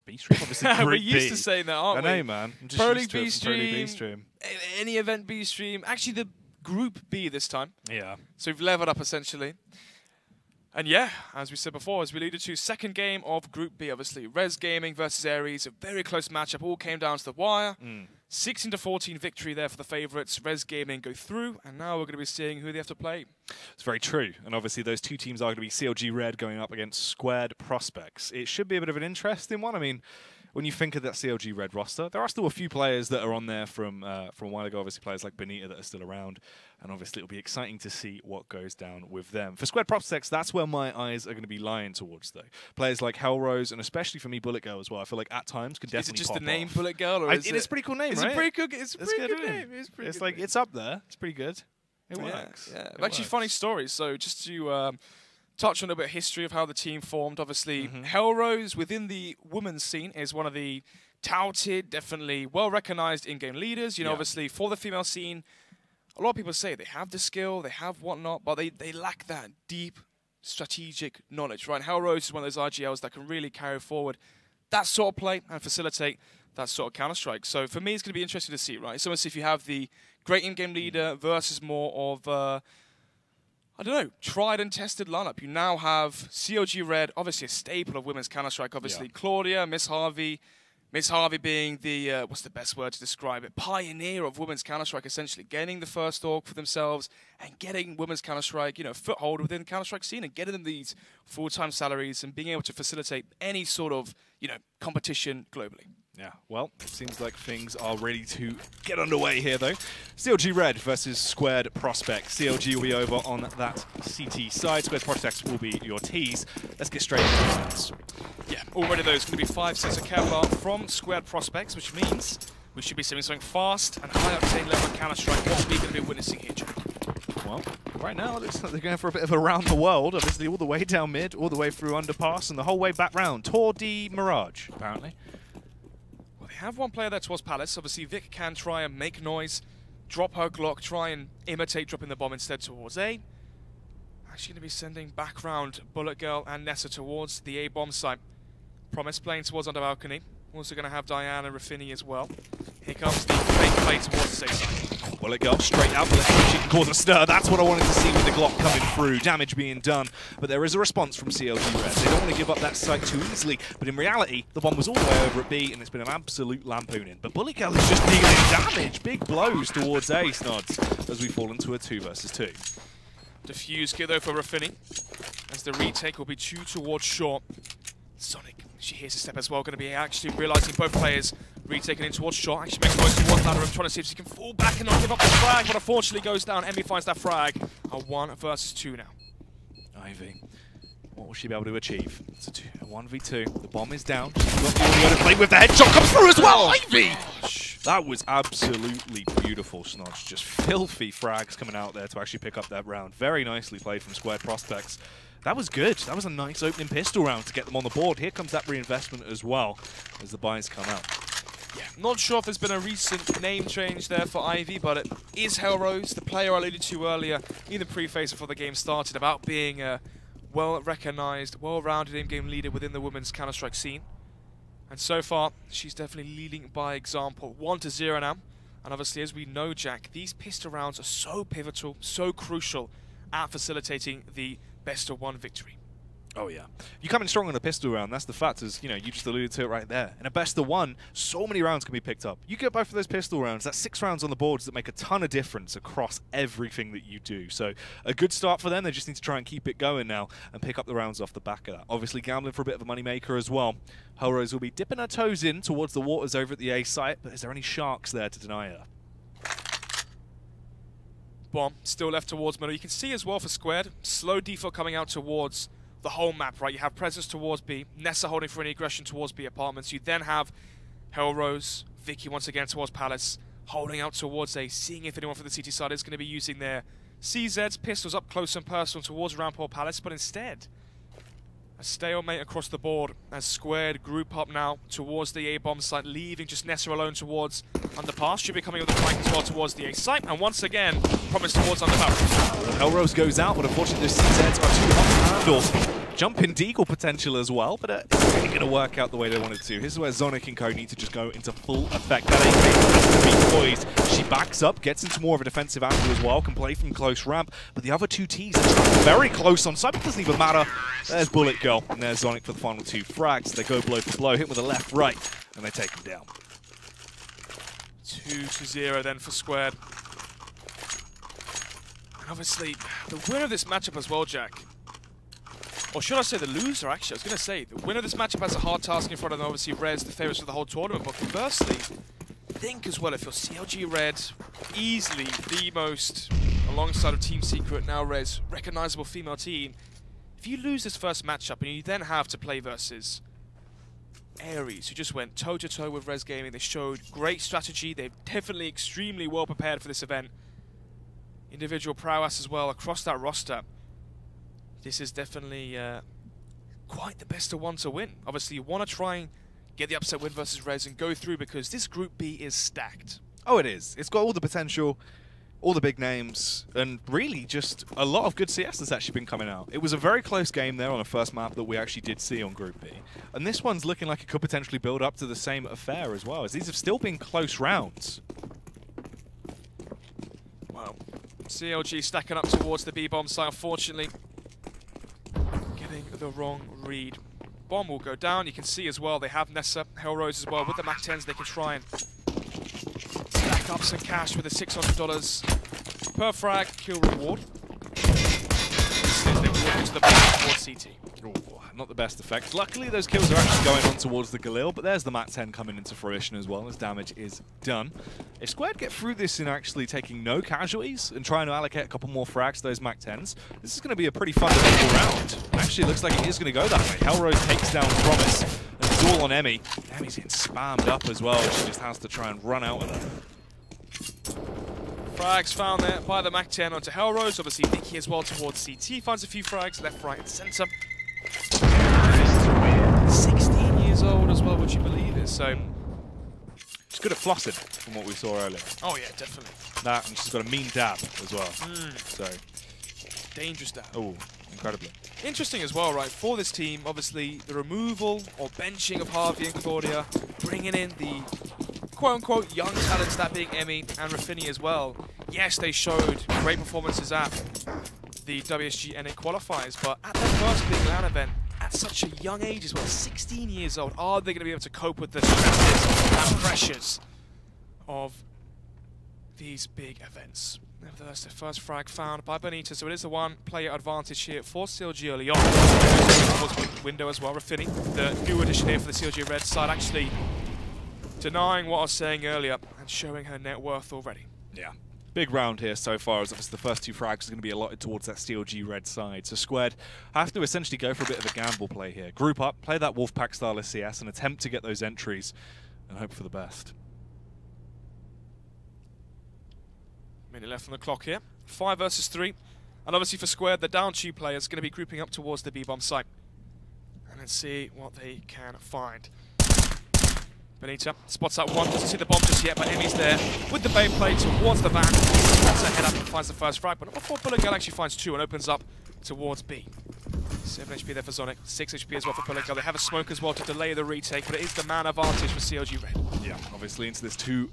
B stream, obviously. We're used to saying that, aren't we? I know, man. I'm just Pro used League to it from Pro League B stream. Any event B stream. Actually, the Group B this time. Yeah. So we've leveled up essentially. And yeah, as we said before, as we alluded to, second game of Group B, obviously. Res Gaming versus Ares, a very close matchup. All came down to the wire. 16-14 victory there for the favourites. Res Gaming go through, and now we're going to be seeing who they have to play. It's very true. And obviously those two teams are going to be CLG Red going up against Squared Prospects. It should be a bit of an interesting one. I mean, when you think of that CLG Red roster, there are still a few players that are on there from a while ago. Obviously, players like Benita that are still around. And obviously, it'll be exciting to see what goes down with them. For Squared Prospects, that's where my eyes are going to be lying towards, though. Players like Hellrose, and especially for me, Bullet Girl as well. I feel like at times could definitely Is it just pop the name off. Bullet Girl? Or is it is a pretty cool name, it's right? A pretty good, it's a pretty good name. It's like, it's up there. It's pretty good. It works. Yeah. It Actually, works. funny stories. So just to touch on a bit of history of how the team formed. Obviously, Hellrose within the women's scene is one of the touted, definitely well-recognized in-game leaders. You know, obviously, for the female scene, a lot of people say they have the skill, they have whatnot, but they lack that deep strategic knowledge, right? Hellrose is one of those RGLs that can really carry forward that sort of play and facilitate that sort of Counter-Strike. So for me, it's going to be interesting to see, right? So let's see if you have the great in-game leader versus more of, I don't know, tried and tested lineup. You now have CLG Red, obviously a staple of women's Counter-Strike, obviously Claudia, Miss Harvey being the, what's the best word to describe it, pioneer of women's Counter-Strike, essentially, gaining the first org for themselves and getting women's Counter-Strike, you know, foothold within the Counter-Strike scene and getting them these full-time salaries and being able to facilitate any sort of, you know, competition globally. Yeah, well, it seems like things are ready to get underway here, though. CLG Red versus Squared Prospects. CLG will be over on that CT side. Squared Prospects will be your Ts. Let's get straight into the stats. Yeah, already there's going to be 5 sets of Kevlar from Squared Prospects, which means we should be seeing something fast and high-octane level Counter-Strike. What are we going to be witnessing here, Jack? Well, right now, it looks like they're going for a bit of around the world. Obviously, all the way down mid, all the way through underpass, and the whole way back round. Tour de Mirage, apparently. They have one player there towards Palace. Obviously, Vic can try and make noise, drop her Glock, try and imitate dropping the bomb instead towards A. Actually going to be sending back round Bullet Girl and Nessa towards the A bomb site. Promise playing towards under balcony. Also going to have Diane and Raffini as well. Here comes the fake play towards the safe side. Bullet Girl straight out, but she can cause a stir. That's what I wanted to see with the Glock coming through. Damage being done. But there is a response from CLG Red. They don't want to give up that site too easily. But in reality, the bomb was all the way over at B, and it's been an absolute lampooning. But Bullet Girl is just dealing damage. Big blows towards A, Snods, as we fall into a 2 versus 2. Diffuse kill though for Raffini, as the retake will be 2 towards short. Sonic, she hears a step as well, going to be actually realizing both players retaking in towards short. Actually makes noise towards ladder room, trying to see if she can fall back and not give up the frag, but unfortunately goes down. Emmy finds that frag. A 1 versus 2 now. Ivy, what will she be able to achieve? It's a 1v2. The bomb is down. She's got the audio to play with. The headshot comes through as well. Ivy! That was absolutely beautiful, Snodge. Just filthy frags coming out there to actually pick up that round. Very nicely played from Squared Prospects. That was good. That was a nice opening pistol round to get them on the board. Here comes that reinvestment as well as the buys come out. Yeah, not sure if there's been a recent name change there for Ivy, but it is Hellrose, the player I alluded to earlier in the pre-phase before the game started about being a well-recognized, well-rounded in-game leader within the women's Counter-Strike scene. And so far, she's definitely leading by example. 1-0 now. And obviously, as we know, Jack, these pistol rounds are so pivotal, so crucial at facilitating the best-of-1 victory. Oh, yeah. You come in strong on a pistol round, that's the fact, as you know, you just alluded to it right there. In a best-of-1, so many rounds can be picked up. You get both of those pistol rounds, that's 6 rounds on the boards that make a ton of difference across everything that you do. So a good start for them. They just need to try and keep it going now and pick up the rounds off the back of that. Obviously, gambling for a bit of a moneymaker as well. Hellrose will be dipping her toes in towards the waters over at the A site, but is there any sharks there to deny her? Bomb still left towards middle. You can see as well for Squared, slow default coming out towards the whole map, right? You have presence towards B, Nessa holding for any aggression towards B apartments. You then have Hellrose, Vicky once again towards Palace, holding out towards A, seeing if anyone from the CT side is going to be using their CZ's pistols up close and personal towards Rampart Palace, but instead, a stalemate across the board as Squared group up now towards the A-bomb site, leaving just Nessa alone towards underpass. Should be coming with the flank as well towards the A site, and once again, promise towards underpass. Hellrose goes out, but unfortunately the CZs are too hot to handle. jumping deagle potential as well, but it's really going to work out the way they wanted to. Here's where Zonic and Co need to just go into full effect. That AK has to be poised. She backs up, gets into more of a defensive angle as well, can play from close ramp, but the other two Ts are very close on site. It doesn't even matter. There's Bullet Girl, and there's Zonic for the final 2 frags. They go blow for blow, hit with the left, right, and they take him down. 2-0 then for Squared. And obviously, the winner of this matchup as well, Jack. Or should I say the loser, actually? I was going to say, the winner of this matchup has a hard task in front of them. Obviously, Red's the favourites for the whole tournament. But conversely, think as well, if you're CLG Red, easily the most, alongside of Team Secret, now Red's recognisable female team. If you lose this first matchup and you then have to play versus Ares, who just went toe-to-toe with Res Gaming, they showed great strategy. They're definitely extremely well prepared for this event. Individual prowess as well across that roster. This is definitely quite the best of one to win. Obviously, you want to try and get the upset win versus Res and go through because this Group B is stacked. Oh, it is. It's got all the potential, all the big names, and really just a lot of good CS that's actually been coming out. It was a very close game there on the first map that we actually did see on Group B. And this one's looking like it could potentially build up to the same affair as well, as these have still been close rounds. Wow. CLG stacking up towards the B-bomb site, unfortunately. Getting the wrong read. Bomb will go down. You can see as well they have Nessa, Hellrose as well. With the MAC-10s, they can try and stack up some cash with the $600 per frag kill reward. As they walk into the bomb towards CT. Ooh, not the best effect. Luckily, those kills are actually going on towards the Galil, but there's the MAC-10 coming into fruition as well as damage is done. If Squared get through this in actually taking no casualties and trying to allocate a couple more frags to those MAC-10s, this is going to be a pretty fundamental round. Actually, it looks like it is going to go that way. Hellrose takes down Promise, and it's all on Emmy. Emmy's getting spammed up as well. She just has to try and run out with her. Frags found there by the MAC-10 onto Hellrose. Obviously, Nikki as well towards CT. Finds a few frags left, right, and centre. 16 years old as well, would you believe it? So she's good at flossing, from what we saw earlier. Oh yeah, definitely. That, and she's got a mean dab as well. So dangerous dab. Oh, incredibly. Interesting as well, right? For this team, obviously, the removal or benching of Harvey and Claudia, bringing in the quote-unquote young talents, that being Emmy and Raffini as well. Yes, they showed great performances at the WSG NA qualifiers, but at their first big LAN event, at such a young age as well, 16 years old, are they going to be able to cope with the stresses and pressures of these big events? Nevertheless, the first frag found by Bonita, so it is the one-player advantage here for CLG early on. Window as well, Raffini, the new addition here for the CLG Red side, actually denying what I was saying earlier and showing her net worth already. Yeah. Big round here so far, as obviously the first 2 frags are going to be allotted towards that CLG Red side. So Squared have to essentially go for a bit of a gamble play here. Group up, play that Wolfpack style of CS, and attempt to get those entries, and hope for the best. Minute left on the clock here. 5 versus 3. And obviously for Squared, the down 2 players going to be grouping up towards the B-bomb site. And let's see what they can find. Bonita spots that one, doesn't see the bomb just yet, but Emmy's there with the bait play towards the van. Spots her head up and finds the first frag, but not before Bullet Girl actually finds 2 and opens up towards B. 7 HP there for Zonic, 6 HP as well for Bullet Girl. They have a smoke as well to delay the retake, but it is the man advantage for CLG Red. Yeah, obviously into this 2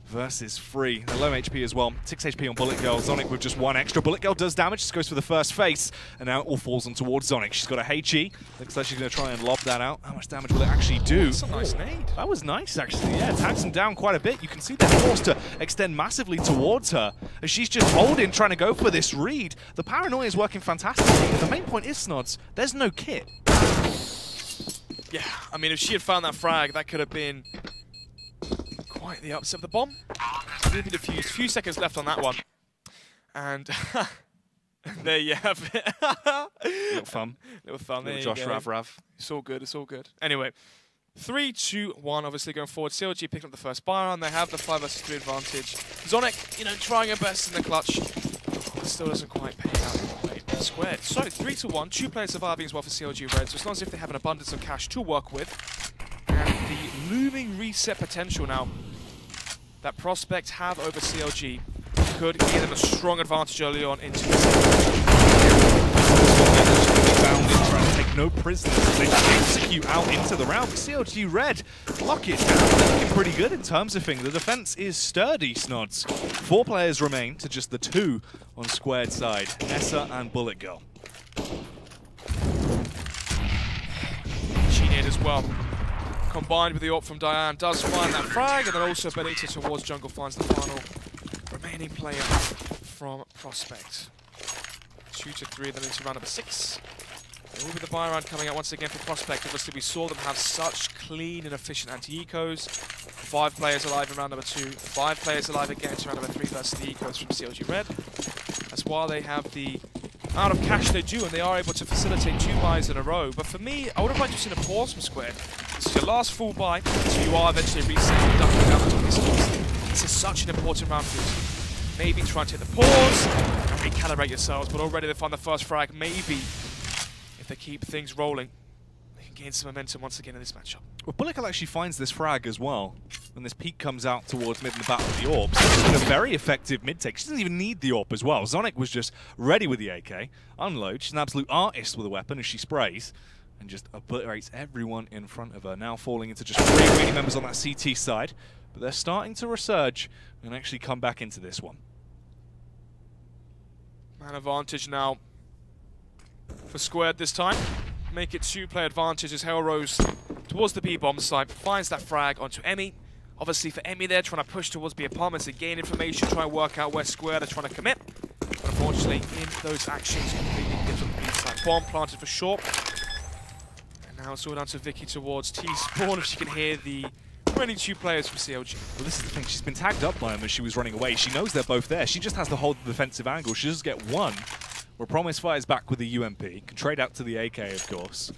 versus 3. They're low HP as well. 6 HP on Bullet Girl. Zonic with just 1 extra. Bullet Girl does damage. Just goes for the first face. And now it all falls on towards Zonic. She's got a HE. Looks like she's going to try and lob that out. How much damage will it actually do? That's a nice nade. That was nice, actually. Yeah, it tags him down quite a bit. You can see they're forced to extend massively towards her. As she's just holding, trying to go for this read. The paranoia is working fantastically. And the main point is, Snods, there's no kit. Yeah, I mean, if she had found that frag, that could have been quite the upset. The bomb a little bit diffused. Few seconds left on that one, and there you have it. Little fun. Little fun. Little Josh Rav. It's all good. It's all good. Anyway, 3, 2, 1. Obviously going forward. CLG picking up the first buy-on. They have the 5 versus 3 advantage. Zonic, you know, trying her best in the clutch. It still doesn't quite pay out. Squared. So 3 to 1. 2 players surviving as well for CLG Red. So it's not as if they have an abundance of cash to work with. And the looming reset potential now that Prospect have over CLG could give them a strong advantage early on into the bound in, trying to take no prisoners as they execute out into the round. CLG Red lock it down. They're looking pretty good in terms of things. The defense is sturdy, Snods. 4 players remain to just the 2 on Squared side, Nessa and Bullet Girl. She did as well. Combined with the AWP from Diane, does find that frag, and then also Benita towards jungle finds the final remaining player from Prospect. 2 to 3, then into round number 6. There will be the buy round coming out once again for Prospect. Obviously, we saw them have such clean and efficient anti-ecos. 5 players alive in round number 2, 5 players alive again to round number 3 versus the ecos from CLG Red. That's why they have the amount of cash they do, and they are able to facilitate 2 buys in a row. But for me, I would have liked to have seen a pause from Squared. This is your last full buy, so you are eventually resetting ducking down the top pistols. This is such an important round for you. Maybe try and take the pause and recalibrate yourselves, but already they find the first frag. Maybe if they keep things rolling, they can gain some momentum once again in this matchup. Well, Bullet Girl actually finds this frag as well when this peek comes out towards mid in the back with the AWP. So it's been a very effective mid take. She doesn't even need the AWP as well. Zonic was just ready with the AK, unload. She's an absolute artist with a weapon as she sprays and just obliterates everyone in front of her. Now falling into just 3 remaining members on that CT side, but they're starting to resurge and actually come back into this one. Man advantage now for Squared this time. Make it 2-player advantage as Hellrose towards the B-bomb site finds that frag onto Emmy. Obviously for Emmy there, trying to push towards B apartments and gain information, try and work out where Squared are trying to commit. But unfortunately, in those actions, completely different B site. Bomb planted for short. And now it's all down to Vicky towards T-spawn if she can hear the remaining 2 players from CLG. Well, this is the thing. She's been tagged up by him as she was running away. She knows they're both there. She just has to hold the defensive angle. She does get 1. Where Promise fires back with the UMP. Can trade out to the AK, of course.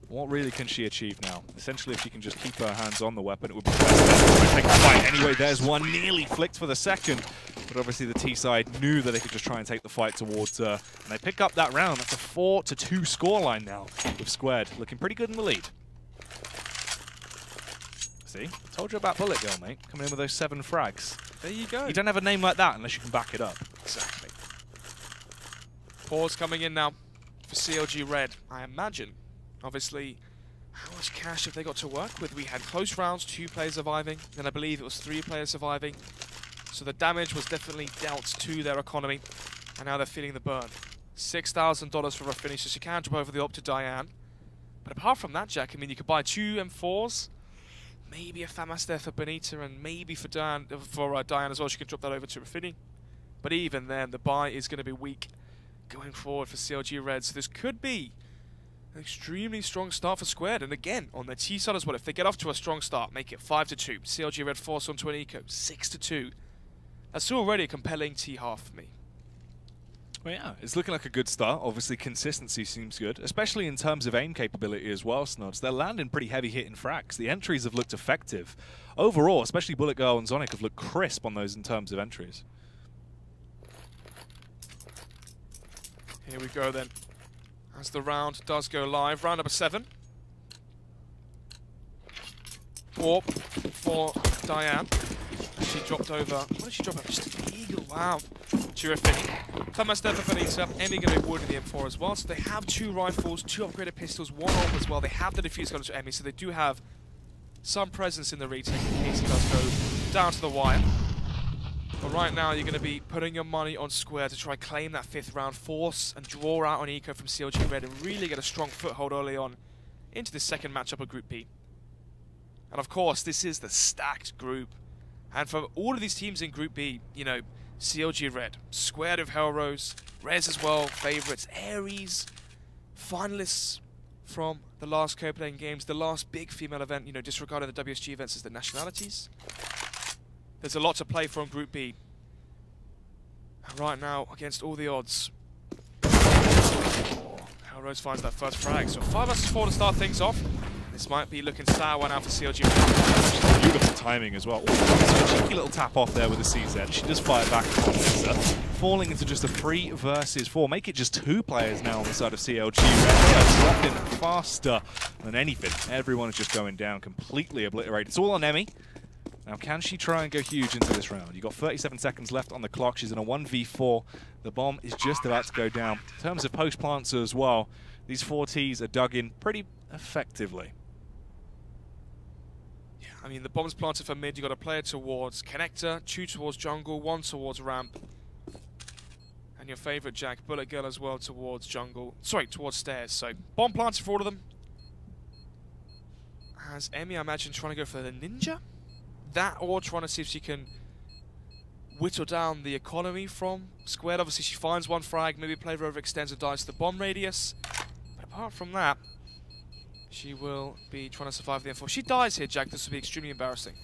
What really can she achieve now? Essentially, if she can just keep her hands on the weapon, it would be best to take the fight anyway. There's one nearly flicked for the second. But obviously, the T side knew that they could just try and take the fight towards her. And they pick up that round. That's a 4-2 scoreline now with Squared. Looking pretty good in the lead. See? Told you about Bullet Girl, mate. Coming in with those 7 frags. There you go. You don't have a name like that unless you can back it up. Exactly. Pause coming in now for CLG Red, I imagine. Obviously, how much cash have they got to work with? We had close rounds, 2 players surviving, then I believe it was 3 players surviving. So the damage was definitely dealt to their economy, and now they're feeling the burn. $6,000 for a finish, so she can jump over the AWP to Diane. But apart from that, Jack, I mean, you could buy 2 M4s, maybe a FAMAS there for Benita, and maybe for Diane as well. She can drop that over to Raffini. But even then, the buy is going to be weak going forward for CLG Red. So this could be an extremely strong start for Squared. And again, on their T side as well, if they get off to a strong start, make it 5-2. CLG Red force onto an eco, 6-2. That's already a compelling T half for me. Well, yeah, it's looking like a good start. Obviously, consistency seems good, especially in terms of aim capability as well, Snods. They're landing pretty heavy hitting frags. The entries have looked effective. Overall, especially Bullet Girl and Zonic have looked crisp on those in terms of entries. Here we go then, as the round does go live. Round number 7. AWP for Diane. She dropped over. What did she drop over? Just an eagle. Wow. Terrific. FAMAS there for Benita. Emmy going to be awarded the M4 as well. So they have 2 rifles, 2 upgraded pistols, 1 AWP as well. They have the defuse gun to Emmy, so they do have some presence in the retake in case it does go down to the wire. But right now, you're going to be putting your money on Square to try and claim that 5th round, force and draw out an eco from CLG Red and really get a strong foothold early on into the second matchup of Group B. And of course, this is the stacked group. And for all of these teams in Group B, you know, CLG Red, Squared of Hellrose, Rez as well, favourites, Ares, finalists from the last Copenhagen Games, the last big female event, you know, disregarding the WSG events as the nationalities. There's a lot to play for in Group B. And right now, against all the odds, Hellrose finds that first frag. So 5 versus 4 to start things off. This might be looking sour now for CLG. Beautiful timing as well. Ooh, a cheeky little tap off there with the CZ. She does fire back on Nessa, falling into just a 3 versus 4. Make it just 2 players now on the side of CLG. They are dropping faster than anything. Everyone is just going down, completely obliterated. It's all on Emmy. Now, can she try and go huge into this round? You've got 37 seconds left on the clock. She's in a 1v4. The bomb is just about to go down. In terms of post-plants as well, these 4Ts are dug in pretty effectively. Yeah, I mean, the bomb's planted for mid. You've got a player towards connector, 2 towards jungle, 1 towards ramp. And your favorite Jack, Bullet Girl as well towards jungle. Sorry, towards stairs. So, bomb planted for all of them. Has Emmy, I imagine, trying to go for the ninja? That or trying to see if she can whittle down the economy from Squared. Obviously, she finds one frag, maybe player overextends and dies to the bomb radius. But apart from that, she will be trying to survive the M4. If she dies here, Jack, this will be extremely embarrassing.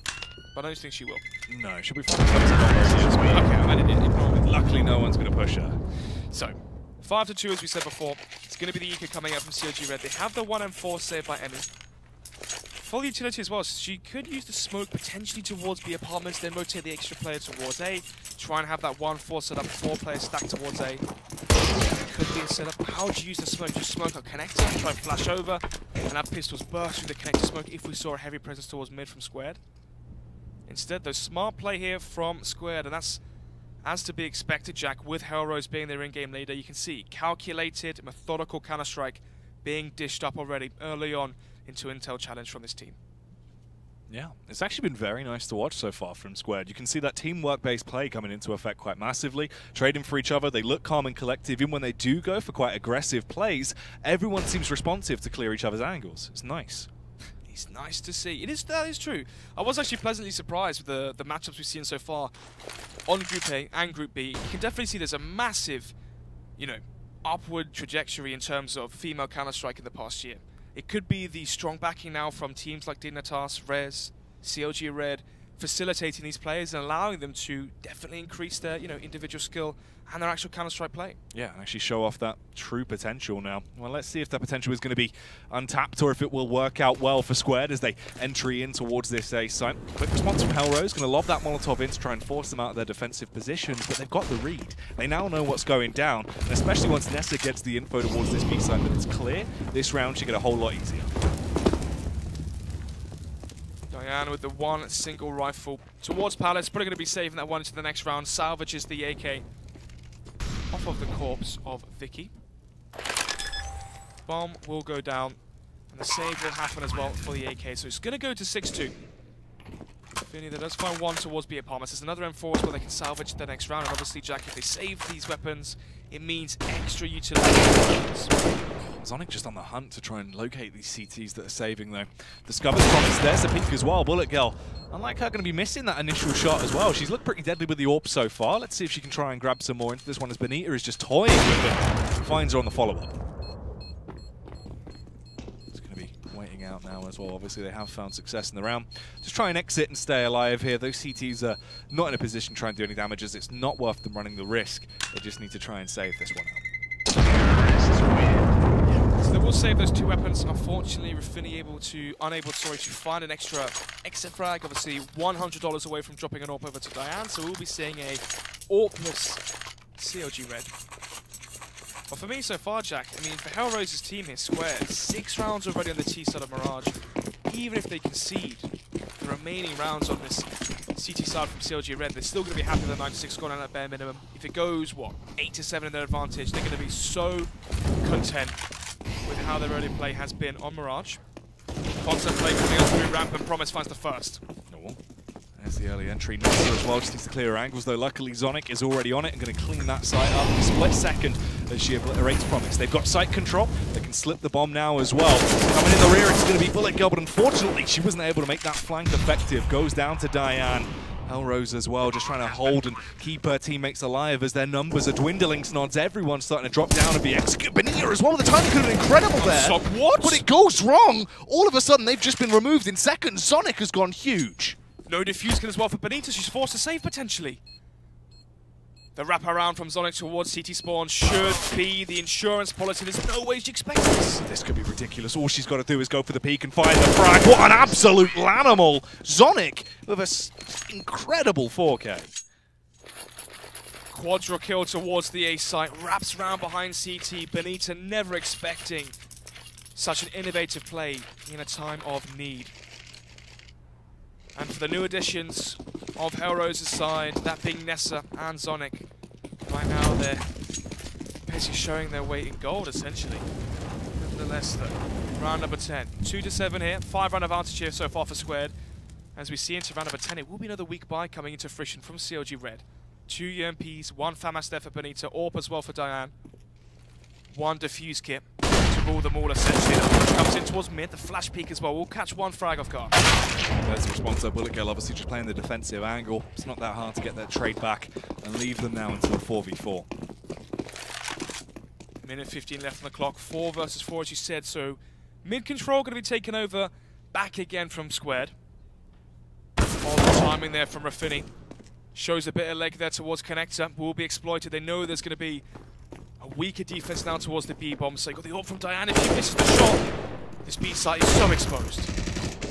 But I don't think she will. No, she'll be fine. Okay, I mean, ignore it. Luckily, no one's going to push her. So, 5-2, as we said before. It's going to be the Eco coming out from CLG Red. They have the 1M4 saved by Emmy. Full utility as well, so she could use the smoke potentially towards B apartments, then rotate the extra player towards A, try and have that 1-4 set up, 4 players stacked towards A. Could be a setup. How would you use the smoke? Just smoke a connector, try and flash over, and have pistols burst through the connector smoke if we saw a heavy presence towards mid from Squared. Instead, though, smart play here from Squared, and that's as to be expected, Jack, with Hellrose being their in-game leader. You can see calculated, methodical Counter-Strike being dished up already early on into Intel challenge from this team. Yeah, it's actually been very nice to watch so far from Squared. You can see that teamwork-based play coming into effect quite massively, trading for each other. They look calm and collective. Even when they do go for quite aggressive plays, everyone seems responsive to clear each other's angles. It's nice. It's nice to see. That is true. I was actually pleasantly surprised with the matchups we've seen so far on Group A and Group B. You can definitely see there's a massive, upward trajectory in terms of female Counter-Strike in the past year. It could be the strong backing now from teams like Dignitas, Rez, CLG Red, facilitating these players and allowing them to definitely increase their, individual skill and their actual Counter-Strike play. Yeah, actually show off that true potential now. Well, let's see if that potential is going to be untapped or if it will work out well for Squared as they entry in towards this A site. Quick response from Hellrose, going to lob that Molotov in to try and force them out of their defensive positions, but they've got the read. They now know what's going down, and especially once Nessa gets the info towards this B site that it's clear, this round should get a whole lot easier. Diane with the one single rifle towards Palace, probably going to be saving that one into the next round, salvages the AK off of the corpse of Vicky. Bomb will go down, and the save will happen as well for the AK, so it's going to go to 6-2. Vinny, that does find one towards B apartments. There's another M4 where they can salvage the next round, and obviously, Jack, if they save these weapons, it means extra utility. Zonic just on the hunt to try and locate these CTs that are saving, though. Discovers promise. There's a peek as well. Bullet Girl, unlike her, going to be missing that initial shot as well. She's looked pretty deadly with the AWP so far. Let's see if she can try and grab some more into this one as Benita is just toying with it. Finds her on the follow-up. It's going to be waiting out now as well. Obviously, they have found success in the round. Just try and exit and stay alive here. Those CTs are not in a position to try and do any damages. It's not worth them running the risk. They just need to try and save this one out. So they will save those 2 weapons. Unfortunately, Raffini unable to find an extra exit frag. Obviously, $100 away from dropping an AWP over to Diane, so we'll be seeing a AWP-less CLG Red. But for me so far, Jack, I mean, for Hellrose's team here, Squared, 6 rounds already on the T side of Mirage. Even if they concede the remaining rounds on this CT side from CLG Red, they're still going to be happy with the 9-6 score at bare minimum. If it goes, 8-7 in their advantage, they're going to be so content with how their early play has been on Mirage. Concept play coming up through ramp, and Promise finds the first. Oh, there's the early entry. Nessa as well, just needs to clear her angles, though luckily Zonic is already on it and going to clean that site up in a split second as she obliterates Promise. They've got site control, they can slip the bomb now as well. Coming in the rear, it's going to be Bullet Girl, but unfortunately she wasn't able to make that flank effective. Goes down to Diane. Hellrose as well, just trying to hold and keep her teammates alive as their numbers are dwindling. Snods, everyone's starting to drop down and be executed. Benita as well, the timing could have been incredible there. So what? But it goes wrong. All of a sudden, they've just been removed in seconds. Sonic has gone huge. No defuse kill as well for Benita. She's forced to save potentially. The wraparound from Zonic towards CT spawn should be the insurance policy. There's no way she expects this. This could be ridiculous. All she's got to do is go for the peek and find the frag. What an absolute lanimal. Zonic with an incredible 4K. Quadra kill towards the A site. Wraps round behind CT. Benita never expecting such an innovative play in a time of need. And for the new additions of Hellrose's side, that being Nessa and Zonic, right now they're basically showing their weight in gold, essentially. Nevertheless, though, round number 10. 2-7 here, 5-round advantage here so far for Squared. As we see into round number 10, it will be another weak buy coming into fruition from CLG Red. 2 UMPs, 1 FAMAS there for Benita, AWP as well for Diane. 1 defuse kit to rule them all, essentially. The push comes in towards mid, the flash peek as well. We'll catch 1 frag off guard. There's the response though. Bullet Girl obviously just playing the defensive angle. It's not that hard to get that trade back and leave them now into a 4v4. Minute 15 left on the clock, 4 versus 4 as you said, so mid-control going to be taken over back again from Squared. All the timing there from Raffini. Shows a bit of leg there towards Connector, will be exploited. They know there's going to be a weaker defense now towards the B-bomb, so you got the ult from Diane. If she misses the shot, this B site is so exposed.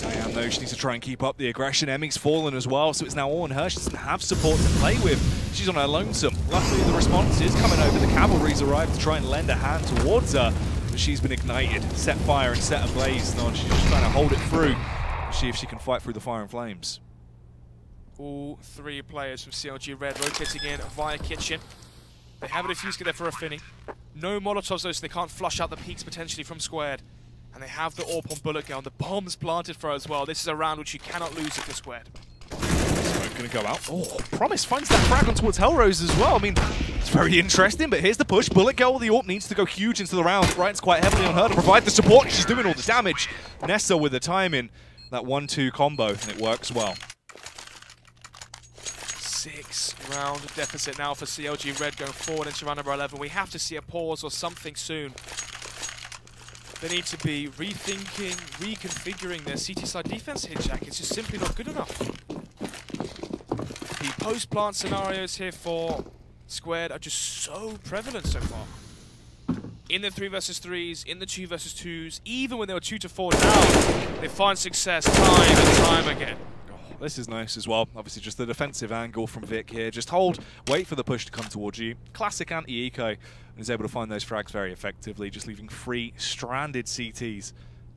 Diane though, she needs to try and keep up the aggression. Emmy's fallen as well, so it's now all on her. She doesn't have support to play with. She's on her lonesome. Luckily the response is coming over. The cavalry's arrived to try and lend a hand towards her, but she's been ignited, set fire and set ablaze. And she's just trying to hold it through, see if she can fight through the fire and flames. All 3 players from CLG Red rotating in via kitchen. They have a defuse kit there for Raffini. No Molotovs though, so they can't flush out the peaks potentially from Squared. And they have the AWP on Bullet Girl. The bomb's planted for her as well. This is a round which you cannot lose if you're Squared. Smoke gonna go out. Oh, Promise finds that frag on towards Hellrose as well. I mean, it's very interesting, but here's the push. Bullet Girl with the AWP needs to go huge into the round. Riot's quite heavily on her to provide the support. She's doing all the damage. Nessa with the timing. That 1-2 combo, and it works well. 6-round deficit now for CLG Red going forward into round number 11. We have to see a pause or something soon. They need to be rethinking, reconfiguring their CT side defense here, Jack. It's just simply not good enough. The post-plant scenarios here for Squared are just so prevalent so far. In the 3 versus 3s, in the 2 versus 2s, even when they were 2 to 4 down, they find success time and time again. This is nice as well. Obviously just the defensive angle from Vic here. Just hold, wait for the push to come towards you. Classic anti-eco, and is able to find those frags very effectively, just leaving 3 stranded CTs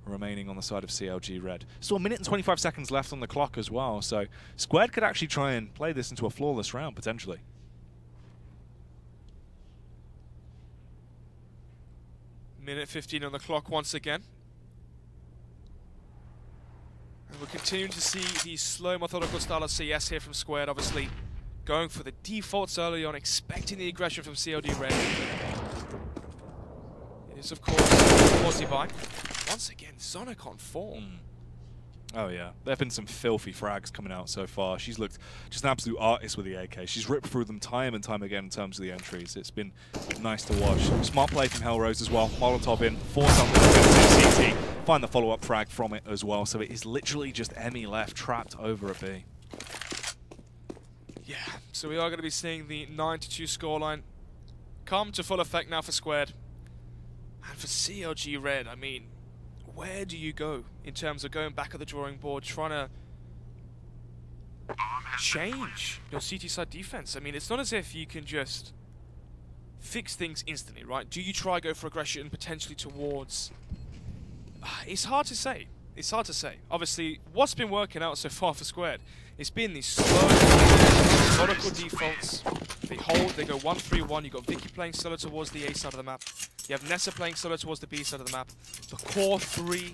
remaining on the side of CLG Red. Still 1 minute and 25 seconds left on the clock as well, so Squared could actually try and play this into a flawless round, potentially. Minute 15 on the clock once again. And we're continuing to see the slow, methodical style of CS here from Squared, obviously going for the defaults early on, expecting the aggression from CLG Red. It is, of course, Aussie buy. Once again, Zonic on form. Oh yeah, there have been some filthy frags coming out so far. She's looked just an absolute artist with the AK. She's ripped through them time and time again in terms of the entries. It's been nice to watch. Smart play from Hellrose as well. Molotov in, force up the CT, find the follow-up frag from it as well. So it is literally just Emmy left, trapped over a B. Yeah, so we are going to be seeing the 9-2 scoreline come to full effect now for Squared. And for CLG Red, I mean, where do you go in terms of going back at the drawing board, trying to change your CT side defense? I mean, it's not as if you can just fix things instantly, right? Do you try go for aggression potentially towards... It's hard to say. It's hard to say. Obviously, what's been working out so far for Squared? It's been these slow, methodical defaults. They hold, they go 1-3-1. You've got Vicky playing solo towards the A side of the map. You have Nessa playing solo towards the B side of the map. The core 3,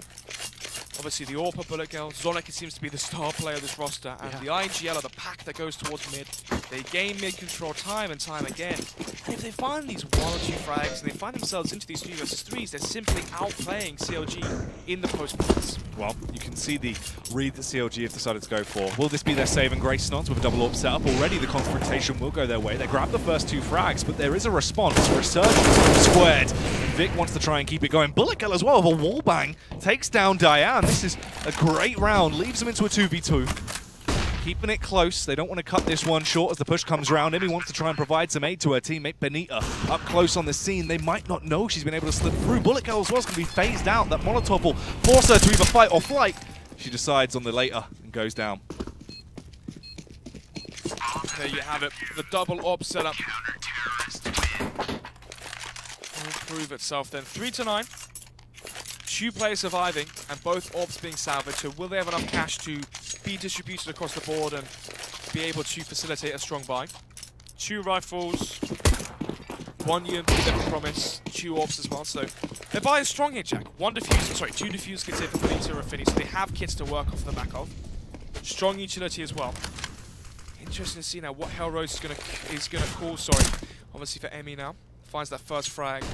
obviously the AWP Bullet Girl. Zonic seems to be the star player of this roster. And the IGL are the pack that goes towards mid. They gain mid control time and time again. And if they find these 1 or 2 frags and they find themselves into these 3 versus 3s, they're simply outplaying CLG in the post-plants. Well, you can see the read that CLG have decided to go for. Will this be their saving grace nods with a double AWP setup? Already the confrontation will go their way. They grab the first 2 frags, but there is a response. Resurgence from Squared. Vic wants to try and keep it going. Bullet Girl as well with a wall bang. Takes down Diane. This is a great round. Leaves them into a 2v2. Keeping it close. They don't want to cut this one short as the push comes round. Emmy wants to try and provide some aid to her teammate Benita. Up close on the scene. They might not know she's been able to slip through. Bullet Girl as well is going to be phased out. That Molotov will force her to either fight or flight. She decides on the later and goes down. There you have it. The double AWP setup will prove itself then. 3-9. 2 players surviving and both AWPs being salvaged. So will they have enough cash to be distributed across the board and be able to facilitate a strong buy. 2 rifles, 1 UMP that can promise, 2 orbs as well. So their buy is strong here, Jack. 2 diffuse kits here for Benito and Raffini, so they have kits to work off the back of. Strong utility as well. Interesting to see now what Hellrose is gonna call. Obviously for Emmy now. Finds that first frag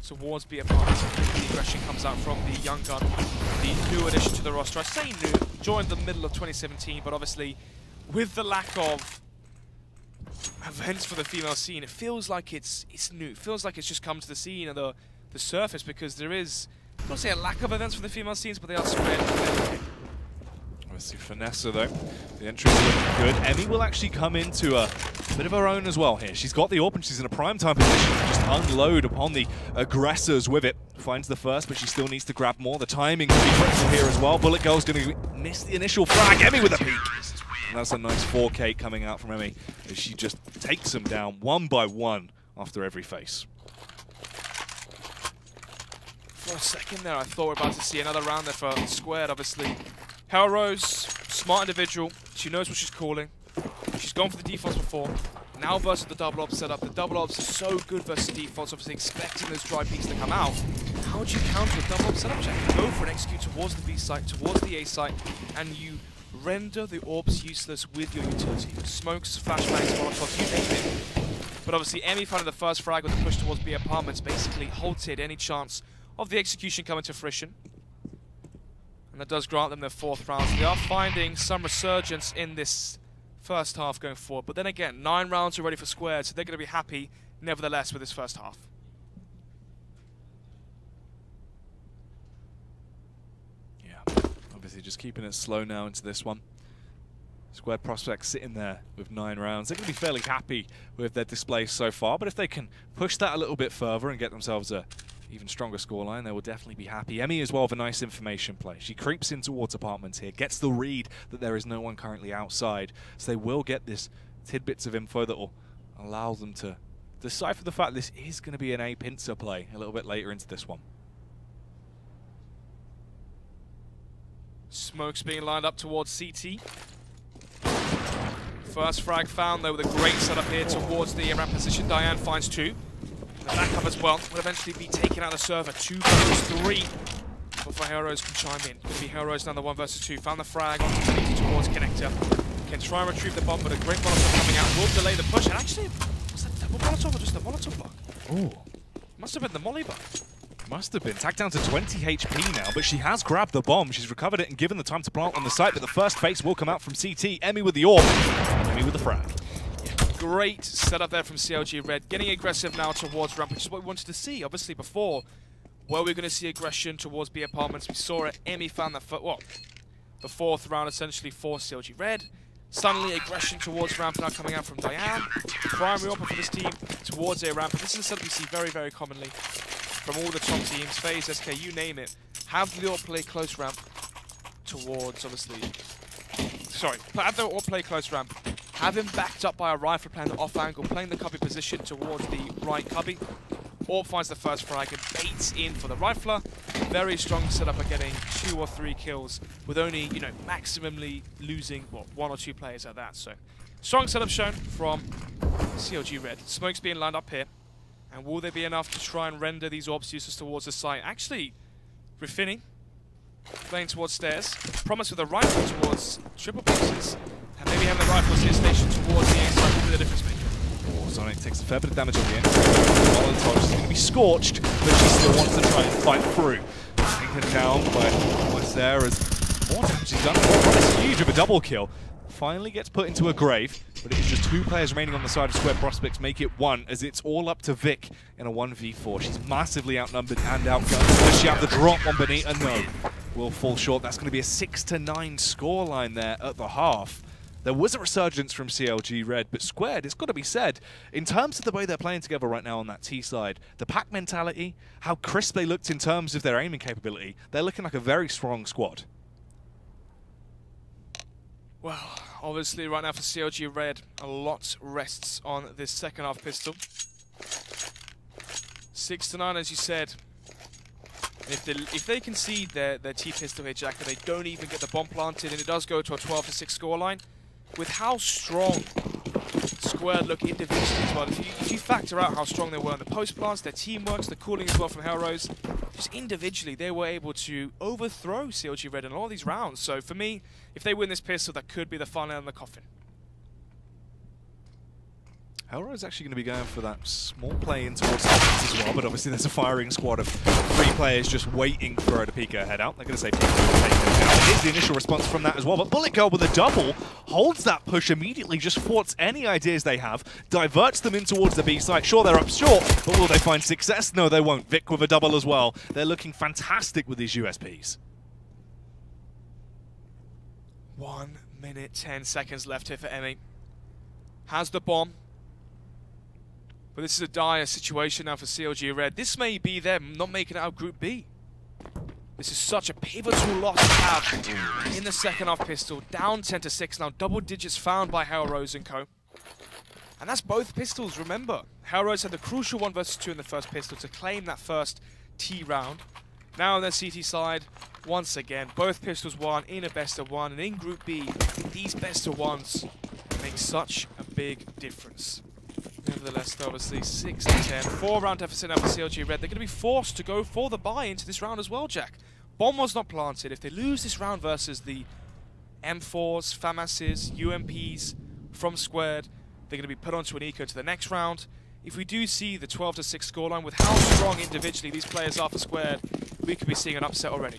towards B apartments. The aggression comes out from the young gun, the new addition to the roster. I say new, joined the middle of 2017, but obviously with the lack of events for the female scene, it feels like it's new. It feels like it's just come to the scene and the surface, because there is, I don't want to say a lack of events for the female scenes, but they are spread. Obviously Finessa though, the entry is looking good. Emmy will actually come into a bit of her own as well here. She's got the AWP and she's in a prime time position to just unload upon the aggressors with it. Finds the first, but she still needs to grab more. The timing can be critical here as well. Bullet Girl's going to miss the initial frag. Emmy with a peek. And that's a nice 4K coming out from Emmy as she just takes them down one by one after every face. For a second there, I thought we were about to see another round there for Squared, obviously. Hellrose, smart individual. She knows what she's calling. She's gone for the defaults before. Now versus the double op setup. The double ops are so good versus defaults, obviously expecting those dry peaks to come out. How would you counter a double op setup, Jack? You go for an execute towards the B site, towards the A site, and you render the orbs useless with your utility. Smokes, flashbangs, molotovs, you name it. But obviously Emmy finding the first frag with the push towards B apartments basically halted any chance of the execution coming to fruition. And that does grant them their 4th round. So they are finding some resurgence in this first half going forward. But then again, 9 rounds already for Squared, so they're going to be happy, nevertheless, with this first half. Yeah, obviously just keeping it slow now into this one. Squared prospects sitting there with 9 rounds. They're going to be fairly happy with their display so far, but if they can push that a little bit further and get themselves a even stronger scoreline, they will definitely be happy. Emmy as well with a nice information play. She creeps in towards apartments here, gets the read that there is no one currently outside, so they will get this tidbits of info that will allow them to decipher the fact this is going to be an A pincer play a little bit later into this one. Smokes being lined up towards CT. First frag found though with a great setup here towards the ramp position. Diane finds 2. The backup as well will eventually be taken out of the server. 2 versus 3 before Hellrose can chime in. Could be Hellrose now the 1 versus 2. Found the frag on towards Connector. Can try and retrieve the bomb, but a great Molotov coming out will delay the push. And actually, was that double Molotov or just the Molotov bug? Oh, must have been the Molly bug. Must have been. Tagged down to 20 HP now, but she has grabbed the bomb. She's recovered it and given the time to plant on the site, but the first face will come out from CT. Emmy with the AWP, Emmy with the frag. Great setup there from CLG Red, getting aggressive now towards ramp, which is what we wanted to see. Obviously before, where we're going to see aggression towards B apartments, we saw it. Emmy found that the 4th round essentially for CLG Red. Suddenly aggression towards ramp now coming out from Diane. Primary offer for this team towards A ramp. This is a setup we see very, very commonly from all the top teams. FaZe, SK, you name it. Have the AWP play close ramp towards, obviously. Sorry, have the AWP play close ramp. Have him backed up by a rifle playing the off angle, playing the cubby position towards the right cubby. AWP finds the first frag and baits in for the rifler. Very strong setup of getting 2 or 3 kills with only, you know, maximally losing, 1 or 2 players at that. So, strong setup shown from CLG Red. Smoke's being lined up here. And will there be enough to try and render these orbs useless towards the site? Actually, Raffini playing towards stairs. Promise with a rifle towards triple boxes. And maybe having the rifles here stationed towards the A site will be the difference maker. Sonic takes a fair bit of damage on the entry. Molotov is going to be scorched, but she still wants to try and fight through. Taken down by what's there as more damage is done. It's huge of a double kill. Finally gets put into a grave, but it is just 2 players remaining on the side of Square Prospects, make it 1, as it's all up to Vic in a 1v4. She's massively outnumbered and outgunned. Does she have the drop on Benita? No. Will fall short. That's going to be a 6-9 scoreline there at the half. There was a resurgence from CLG Red, but Squared, it's got to be said, in terms of the way they're playing together right now on that T side, the pack mentality, how crisp they looked in terms of their aiming capability, they're looking like a very strong squad. Well, obviously right now for CLG Red, a lot rests on this second half pistol. 6-9, as you said. If they concede their T-pistol here, Jack, and they don't even get the bomb planted, and it does go to a 12-6 scoreline, with how strong Squared look individually as well, if you factor out how strong they were in the post plants, their teamwork, the cooling as well from Hellrose, just individually they were able to overthrow CLG Red in a lot of these rounds. So for me, if they win this pistol, that could be the final nail in the coffin. Hellrose is actually going to be going for that small play in towards the offense as well, but obviously there's a firing squad of 3 players just waiting for her to peek her head out. They're going to say peek her head out. It is the initial response from that as well, but Bullet Girl with a double holds that push immediately, just thwarts any ideas they have, diverts them in towards the B site. Sure, they're up short, but will they find success? No, they won't. Vic with a double as well. They're looking fantastic with these USPs. 1 minute, 10 seconds left here for Emmy. Has the bomb. But this is a dire situation now for CLG Red. This may be them not making it out of Group B. This is such a pivotal loss to have in the second half pistol. Down 10-6 now, double digits found by Hellrose and co. And that's both pistols, remember. Hellrose had the crucial 1 versus 2 in the first pistol to claim that first T round. Now on their CT side, once again, both pistols won in a best of 1. And in Group B, these best of 1s make such a big difference. Nevertheless, obviously, 6-10. 4-round deficit now for CLG Red. They're going to be forced to go for the buy into this round as well, Jack. Bomb was not planted. If they lose this round versus the M4s, FAMASs, UMPs from Squared, they're going to be put onto an eco to the next round. If we do see the 12-6 scoreline, with how strong individually these players are for Squared, we could be seeing an upset already.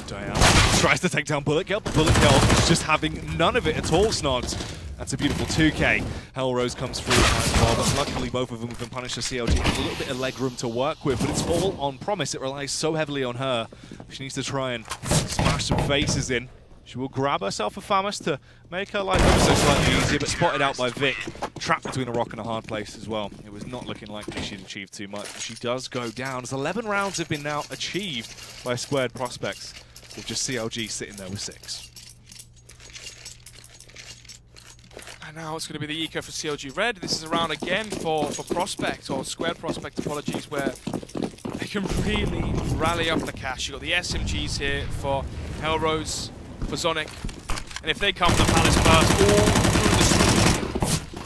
Diana tries to take down Bullet Girl, but Bullet Girl is just having none of it at all, Snods. That's a beautiful 2K. Hellrose comes through as well, but luckily both of them have been punished. So CLG has a little bit of leg room to work with, but it's all on Promise. It relies so heavily on her. She needs to try and smash some faces in. She will grab herself a FAMAS to make her life ever so slightly easier, but spotted out by Vic. Trapped between a rock and a hard place as well. It was not looking like she'd achieved too much. She does go down, as 11 rounds have been now achieved by Squared Prospects, with just CLG sitting there with 6. And now it's going to be the eco for CLG Red. This is a round again for Prospect, or Squared Prospect, apologies, where they can really rally up the cash. You've got the SMGs here for Hellrose, for Zonic, and if they come to Palace first, all through the street.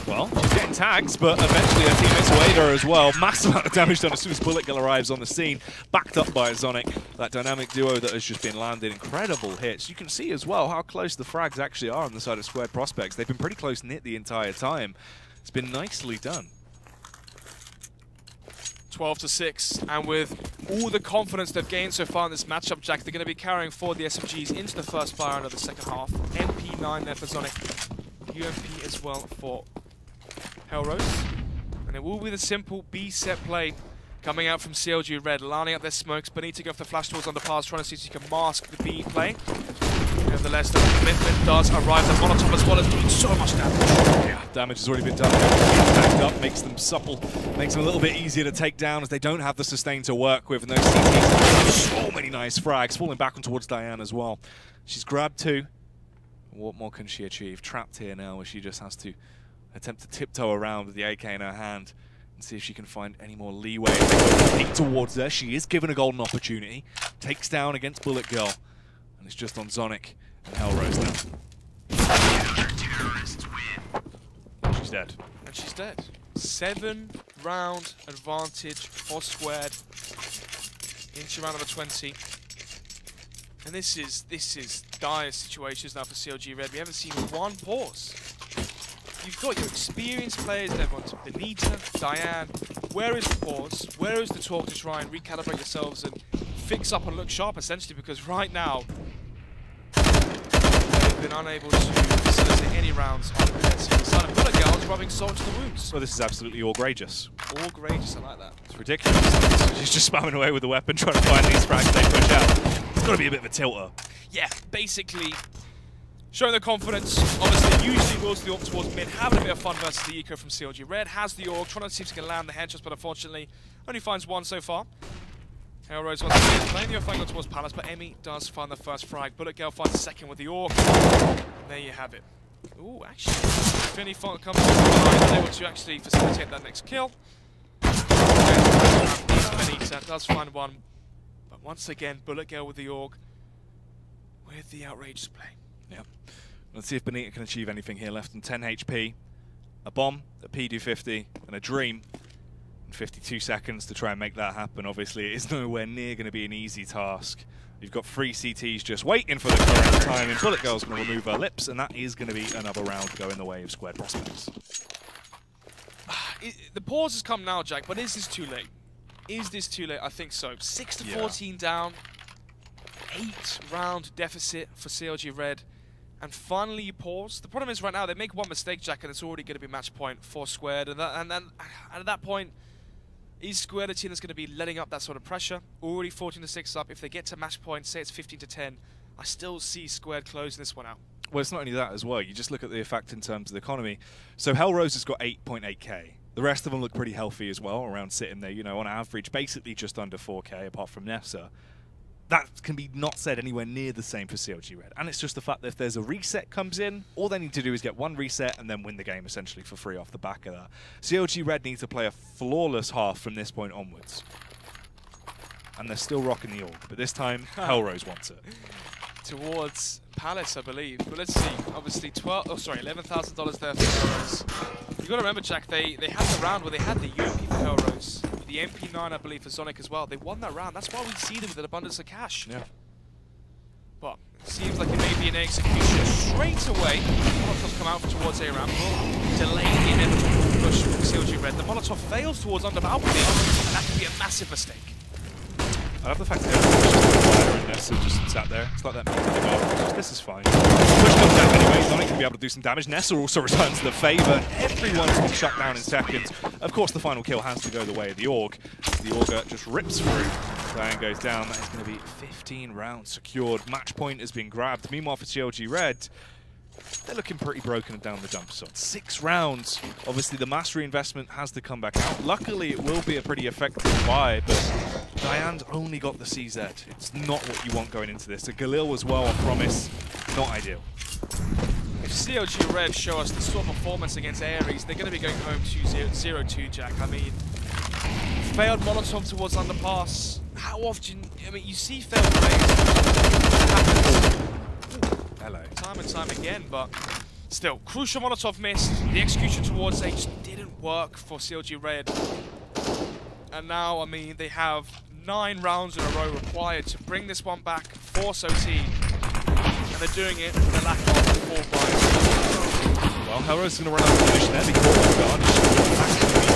Well, she's getting tags, but eventually her teammates await her as well. Massive amount of damage done as soon as Bullet Girl arrives on the scene, backed up by Zonic. That dynamic duo that has just been landing incredible hits. You can see as well how close the frags actually are on the side of Squared Prospects. They've been pretty close-knit the entire time. It's been nicely done. 12-6, and with all the confidence they've gained so far in this matchup, Jack, they're going to be carrying forward the SMGs into the first fire round of the second half. MP9 there for Zonic, UMP as well for Hellrose, and it will be the simple B-set play coming out from CLG Red, lining up their smokes. Benita go for the flash towards underpass, trying to see if he can mask the B play. Nevertheless, the commitment does arrive. The Molotov as well is doing so much damage. Yeah, damage has already been done. Backed up, makes them supple, makes them a little bit easier to take down as they don't have the sustain to work with. And those CTs, so many nice frags, falling back on towards Diane as well. She's grabbed 2. What more can she achieve? Trapped here now, where she just has to attempt to tiptoe around with the AK in her hand and see if she can find any more leeway. Peek towards her. She is given a golden opportunity. Takes down against Bullet Girl. And it's just on Zonic and Hellrose now. She's dead. And she's dead. 7-round advantage for Squared into round number 20. And this is dire situations now for CLG Red. We haven't seen one pause. You've got your experienced players, everyone's Benita, Diane. Where is the pause? Where is the talk to try and recalibrate yourselves and fix up and look sharp, essentially? Because right now, they've been unable to facilitate any rounds on the side. Silent Bullet Girl's rubbing salt to the wounds. Well, this is absolutely outrageous. Outrageous, I like that. It's ridiculous. She's just spamming away with the weapon, trying to find these frags they push out. It's got to be a bit of a tilter. Yeah, basically showing the confidence. Obviously, usually wills the AUG towards mid, having a bit of fun versus the eco from CLG Red. Has the AUG, trying to see if he can land the headshots, but unfortunately only finds 1 so far. Hellrose once again playing the offensive towards Palace, but Emmy does find the first frag. Bullet Girl finds the second with the AUG. And there you have it. Ooh, actually, Finny Font comes behind, able to actually facilitate that next kill. Benita does find 1 But once again, Bullet Girl with the Org, with the outrageous play. Yeah. Let's see if Benita can achieve anything here. Left on 10 HP. A bomb, a PD-50, and a dream. And 52 seconds to try and make that happen. Obviously, it is nowhere near going to be an easy task. You've got 3 CTs just waiting for the correct time, and Bullet Girl's going to remove her lips, and that is going to be another round going the way of Squared Prospects. The pause has come now, Jack, but is this too late? Is this too late? I think so. 6 to 14 down. 8-round deficit for CLG Red. And finally you pause. The problem is right now they make one mistake, Jack, and it's already going to be match point for Squared. And at that point, is Squared a team that's going to be letting up that sort of pressure? Already 14-6 up. If they get to match point, say it's 15-10, I still see Squared closing this one out. Well, it's not only that as well. You just look at the effect in terms of the economy. So Hellrose has got 8.8k. The rest of them look pretty healthy as well, around sitting there, you know, on average, basically just under 4k, apart from Nessa. That can be not said anywhere near the same for CLG Red. And it's just the fact that if there's a reset comes in, all they need to do is get one reset and then win the game essentially for free off the back of that. CLG Red needs to play a flawless half from this point onwards. And they're still rocking the org, but this time, Hellrose wants it. Towards Palace, I believe. But let's see. Obviously, $11,000 there for Hellrose. You've got to remember, Jack, they had the round where they had the UMP for Hellrose. The MP9, I believe, for Zonic as well. They won that round. That's why we see them with an abundance of cash. Yeah. But it seems like it may be an execution straight away. Molotov come out towards A ramp, delay the inevitable push from CLG Red. The Molotov fails towards under balcony, and that could be a massive mistake. I love the fact that everyone's just just sat there. It's like that. This is fine. Push comes down anyway. Zonic can be able to do some damage. Nessa also returns the favour. Everyone's been shut down in seconds. Of course, the final kill has to go the way of the Org. The Auger just rips through. Diane goes down. That is going to be 15 rounds secured. Match point has been grabbed. Meanwhile, for CLG Red, they're looking pretty broken down the dump zone. 6 rounds. Obviously, the mass reinvestment has to come back out. Luckily, it will be a pretty effective buy, but Diane's only got the CZ. It's not what you want going into this. A Galil as well on Promise, not ideal. If CLG Red show us the sort of performance against Ares, they're going to be going home 2-0-2, Jack. I mean, failed Molotov towards underpass. How often, I mean, you see failed plays. Hello. Time and time again, but still, crucial Molotov missed. The execution towards A just didn't work for CLG Red. And now, I mean, they have 9 rounds in a row required to bring this one back, force OT. And they're doing it with a lack of 4 buys. Well, Hellrose's going to run out of position there. They caught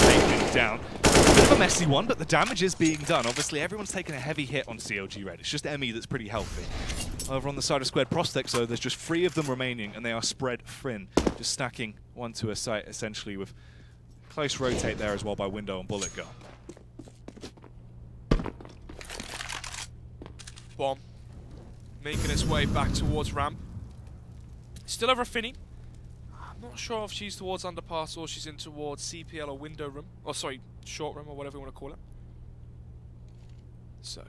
taken down. A bit of a messy one, but the damage is being done. Obviously, everyone's taken a heavy hit on CLG Red. It's just Emmy that's pretty healthy. Over on the side of Squared Prospects, though, there's just 3 of them remaining, and they are spread thin, just stacking one to a site, essentially, with close rotate there as well by Window and Bullet Girl. Bomb making its way back towards ramp. Still over Finny. I'm not sure if she's towards underpass or she's in towards CPL or window room. Or sorry, short room or whatever you want to call it. So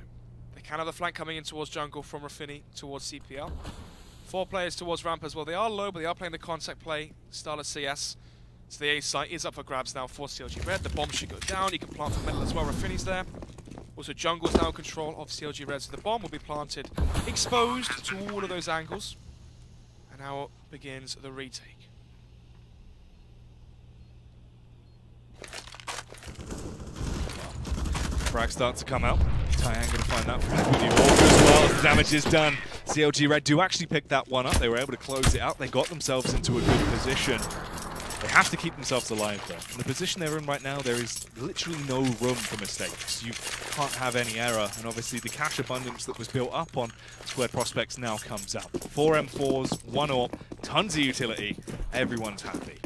they can have the flank coming in towards jungle from Raffini towards CPL. 4 players towards ramp as well. They are low, but they are playing the contact play style of CS. So the A site is up for grabs now for CLG Red. The bomb should go down. You can plant from middle as well. Raffini's there. Also, jungle's now in control of CLG Red, so the bomb will be planted, exposed to all of those angles. And now begins the retake. Frag starts to come out. Diane going to find that frag with the Org as well as the damage is done. CLG Red do actually pick that one up. They were able to close it out. They got themselves into a good position. They have to keep themselves alive, though. In the position they're in right now, there is literally no room for mistakes. You can't have any error, and obviously the cash abundance that was built up on Squared Prospects now comes out. 4 M4s, 1 AWP, tons of utility. Everyone's happy.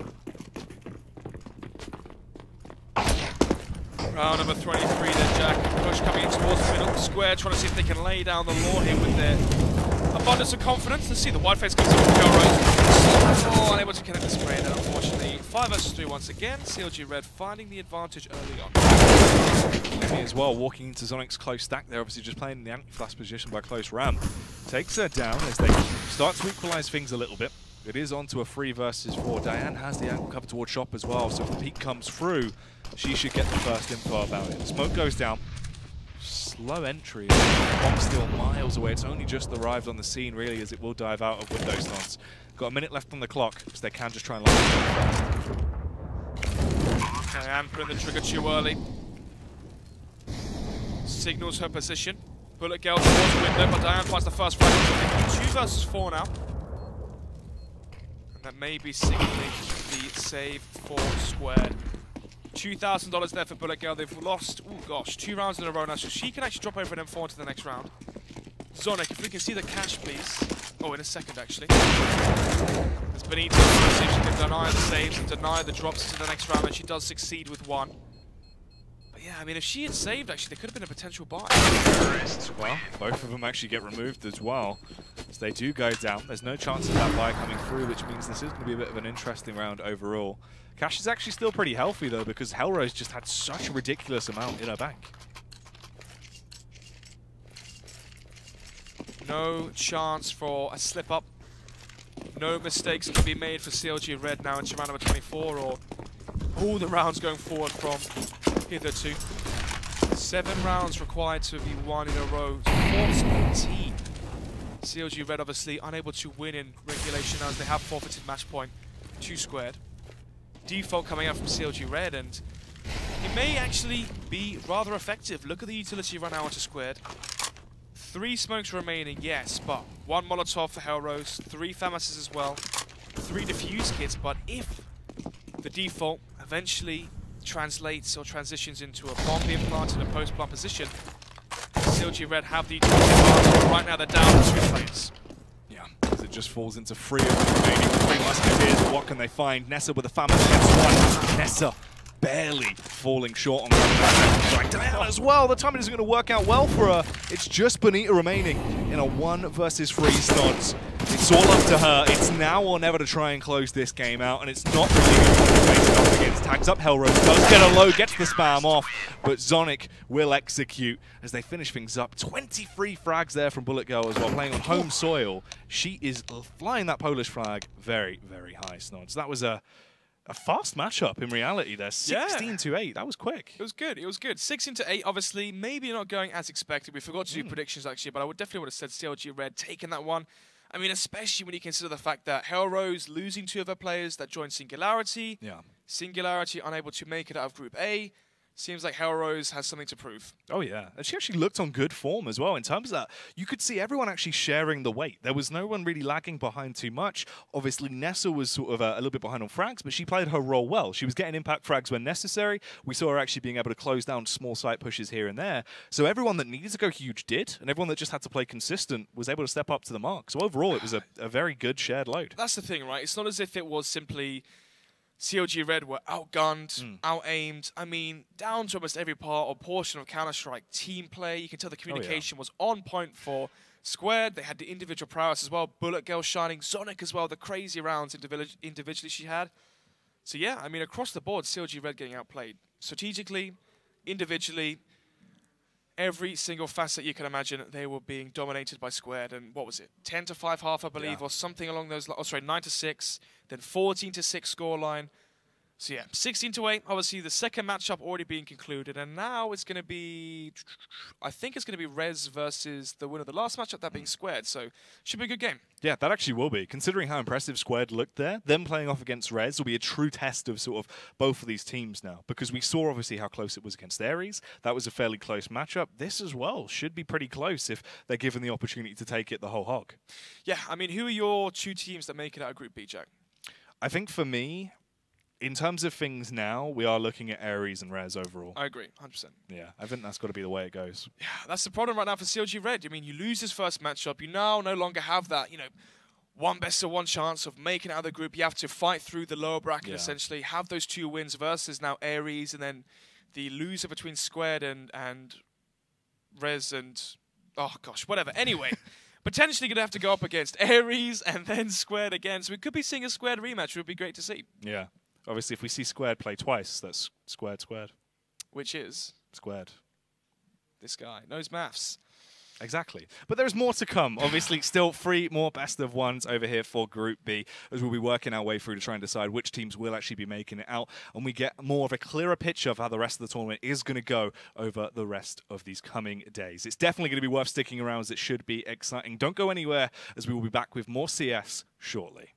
Round number 23 then, Jack. Push coming in towards the middle. Square trying to see if they can lay down the law here with their abundance of confidence. Let's see, the wide face comes in with Hellrose. Oh, unable to connect the spray then, unfortunately. 5 versus 3 once again. CLG Red finding the advantage early on. Emmy as well, walking into Zonic's close stack. They're obviously just playing in the anti-flash position by close ramp. Takes her down as they start to equalize things a little bit. It is on to a 3 versus 4. Diane has the angle cover towards shop as well, so if the peak comes through, she should get the first info about it. Smoke goes down. slow entry. Bomb still miles away. It's only just arrived on the scene, really, as it will dive out of window slots. Got a minute left on the clock, so they can just try and lock it fast. Okay, and putting the trigger too early. Signals her position. Bullet Girl towards the window, but Diane finds the first frag. 2 versus 4 now. And that may be signaling the save for Squared. $2,000 there for Bullet Girl. They've lost, oh gosh, 2 rounds in a row now, so she can actually drop over an M4 into the next round. Zonic, if we can see the cash, please. Oh, in a second, actually. As Benito, see if she can deny the saves and deny the drops into the next round, and she does succeed with 1. But yeah, I mean, if she had saved, actually, there could have been a potential buy. Well, both of them actually get removed as well. So they do go down. There's no chance of that buy coming through, which means this is going to be a bit of an interesting round overall. Cash is actually still pretty healthy, though, because Hellrose just had such a ridiculous amount in her bank. No chance for a slip-up. No mistakes can be made for CLG Red now into round number 24, or all the rounds going forward from hitherto. 7 rounds required to be won in a row. 14. CLG Red obviously unable to win in regulation as they have forfeited match point to Squared. Default coming out from CLG Red, and it may actually be rather effective. Look at the utility run out to Squared. 3 smokes remaining, yes, but 1 Molotov for Hellrose, 3 FAMASs as well, 3 defuse kits, but if the default eventually translates or transitions into a bomb being planted in a post-plant position, CLG Red have the advantage. Right now they're down to 2 players. Yeah, as it just falls into 3 of the remaining 3 Musketeers. What can they find? Nessa with a FAMAS against 1. Nessa barely falling short on the right. Diana as well. The timing isn't going to work out well for her. It's just Bonita remaining in a 1 versus 3 snods. It's all up to her. It's now or never to try and close this game out, and it's not really good off against. Tags up Hellrose, does get a low, gets the spam off, but Zonic will execute as they finish things up. 23 frags there from Bullet Girl as well, playing on home soil. She is flying that Polish flag very, very high, Snods. That was a fast matchup in reality there. 16 to 8. That was quick. It was good. It was good. 16 to 8, obviously, maybe not going as expected. We forgot to do predictions, actually, but I would definitely have said CLG Red taking that one. I mean, especially when you consider the fact that Hellrose losing 2 of her players that joined Singularity. Yeah. Singularity unable to make it out of Group A. Seems like Hellrose has something to prove. Oh, yeah. And she actually looked on good form as well in terms of that. You could see everyone actually sharing the weight. There was no one really lagging behind too much. Obviously, Nessa was sort of a little bit behind on frags, but she played her role well. She was getting impact frags when necessary. We saw her actually being able to close down small site pushes here and there. So everyone that needed to go huge did, and everyone that just had to play consistent was able to step up to the mark. So overall, it was a very good shared load. That's the thing, right? It's not as if it was simply CLG Red were outgunned, out-aimed. I mean, down to almost every part or portion of Counter-Strike team play. You can tell the communication was on point for Squared. They had the individual prowess as well. Bullet Girl shining. Zonic as well. The crazy rounds individually she had. So yeah, I mean, across the board, CLG Red getting outplayed. Strategically, individually, every single facet you can imagine, they were being dominated by Squared. And what was it? 10 to 5 half, I believe, or something along those lines. Oh, sorry, 9 to 6, then 14 to 6 scoreline. So yeah, 16 to 8. Obviously, the second matchup already being concluded, and now it's going to be, I think it's going to be Rez versus the winner of the last matchup, that being Squared. So should be a good game. Yeah, that actually will be. Considering how impressive Squared looked there, them playing off against Rez will be a true test of sort of both of these teams now, because we saw obviously how close it was against Ares. That was a fairly close matchup. This as well should be pretty close if they're given the opportunity to take it the whole hog. Yeah, I mean, who are your 2 teams that make it out of Group B, Jack? I think for me, in terms of things now, we are looking at Ares and Rez overall. I agree, 100%. Yeah, I think that's got to be the way it goes. Yeah, that's the problem right now for CLG Red. I mean, you lose this first matchup. You now no longer have that, 1 best of 1 chance of making it out of the group. You have to fight through the lower bracket, essentially. Have those 2 wins versus now Ares, and then the loser between Squared and Rez and, oh gosh, whatever. Anyway. Potentially going to have to go up against Ares and then Squared again. So we could be seeing a Squared rematch. It would be great to see. Yeah. Obviously, if we see Squared play twice, that's squared. Which is? Squared. This guy knows maths. Exactly. But there's more to come. Obviously, still 3 more best of ones over here for Group B, as we'll be working our way through to try and decide which teams will actually be making it out, and we get more of a clearer picture of how the rest of the tournament is going to go over the rest of these coming days. It's definitely going to be worth sticking around, as it should be exciting. Don't go anywhere, as we will be back with more CS shortly.